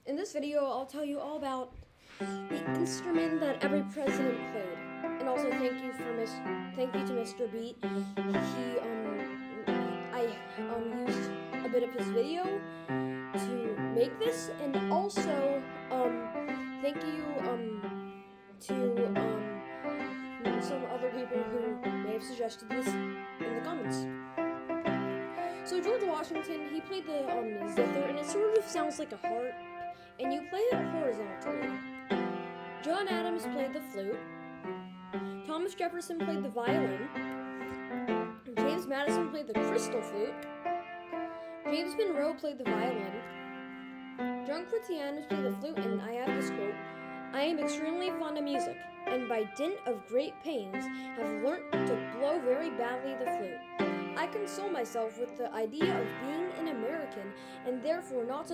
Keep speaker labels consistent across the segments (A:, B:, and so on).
A: In this video, I'll tell you all about the instrument that every president played, and also thank you to Mr. Beat. I used a bit of his video to make this, and also thank you to some other people who may have suggested this in the comments. So George Washington, he played the zither, and it sort of sounds like a harp, and you play it horizontally. John Adams played the flute. Thomas Jefferson played the violin. James Madison played the crystal flute. James Monroe played the violin. John Quincy played the flute, and I have this quote: "I am extremely fond of music, and by dint of great pains have learnt to blow very badly the flute. I console myself with the idea of being an American, and therefore not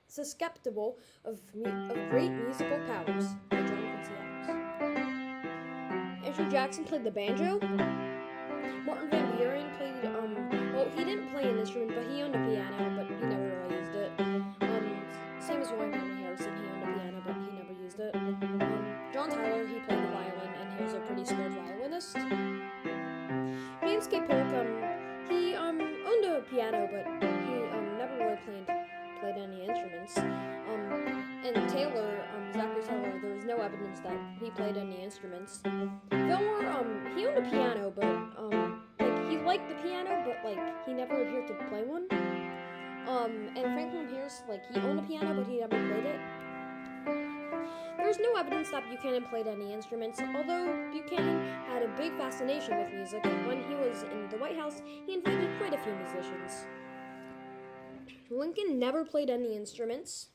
A: susceptible of great musical powers." By John Quincy Adams. Andrew Jackson played the banjo. Martin Van Buren played, he didn't play an instrument, but he owned a piano, but he never really used it. Same as William Henry Harrison, he owned a piano, but he never used it. John Tyler, he played the violin, and he was a pretty skilled violinist. James K. Polk, he owned a piano, but he never really played any instruments. And Taylor, Zachary Taylor, there was no evidence that he played any instruments. Fillmore, he owned a piano, but he liked the piano, but he never appeared to play one. And Franklin Pierce, he owned a piano, but he never played it. There's no evidence that Buchanan played any instruments, although Buchanan had a big fascination with music. When he was in the White House, he invited quite a few musicians. Lincoln never played any instruments.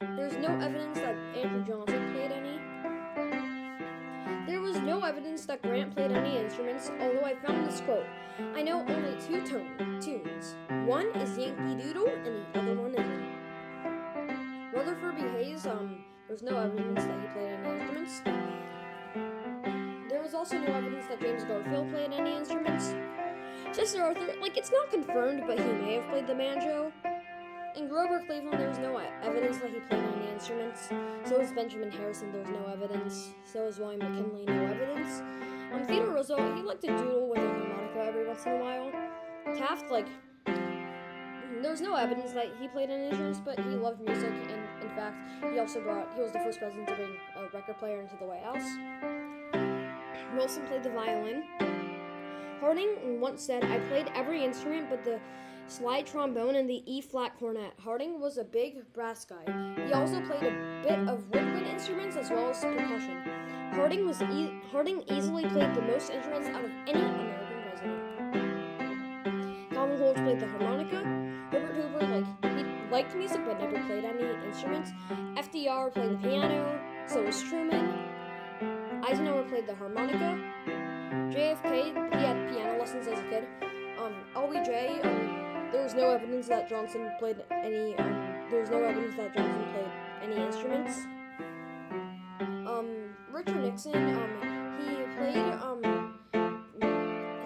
A: There's no evidence that Andrew Johnson played any. There was no evidence that Grant played any instruments, although I found this quote: "I know only two tunes. One is Yankee Doodle, and the other one isn't." Rutherford B. Hayes, there's no evidence that he played any instruments. There was also no evidence that James Garfield played any instruments. Chester Arthur, it's not confirmed, but he may have played the banjo. In Grover Cleveland, there's no evidence that he played any instruments. So is Benjamin Harrison, there's no evidence. So is William McKinley, no evidence. Theodore Roosevelt, he liked to doodle with a harmonica every once in a while. Taft, there's no evidence that he played any instruments, but he loved music, and in fact, he was the first president to bring a record player into the White House. Wilson played the violin. Harding once said, "I played every instrument but the slide trombone and the E-flat cornet." Harding was a big brass guy. He also played a bit of woodwind instruments as well as percussion. Harding easily played the most instruments out of any American president. Calvin Coolidge played the harmonica. Herbert Hoover, he liked music but never played any instruments. FDR played the piano. So was Truman. Eisenhower played the harmonica. JFK, he had piano lessons as a kid. LBJ, there was no evidence that Johnson played any. There was no evidence that Johnson played any instruments. Richard Nixon,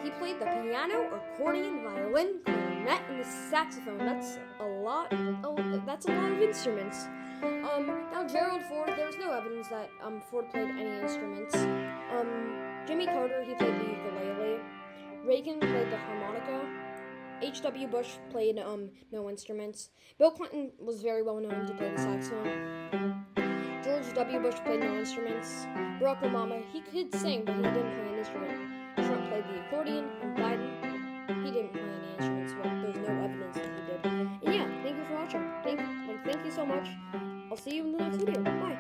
A: he played the piano, accordion, violin, clarinet, and the saxophone. That's a lot of instruments. Now Gerald Ford, there's no evidence that Ford played any instruments. Jimmy Carter, he played the ukulele. Reagan played the harmonica. H.W. Bush played no instruments. Bill Clinton was very well known to play the saxophone. George W. Bush played no instruments. Barack Obama, he could sing, but he didn't play an instrument. Trump played the accordion, and Biden, he didn't play any instruments, but there's no evidence that he did. And yeah, thank you for watching. Thank you so much. I'll see you in the next video. Bye.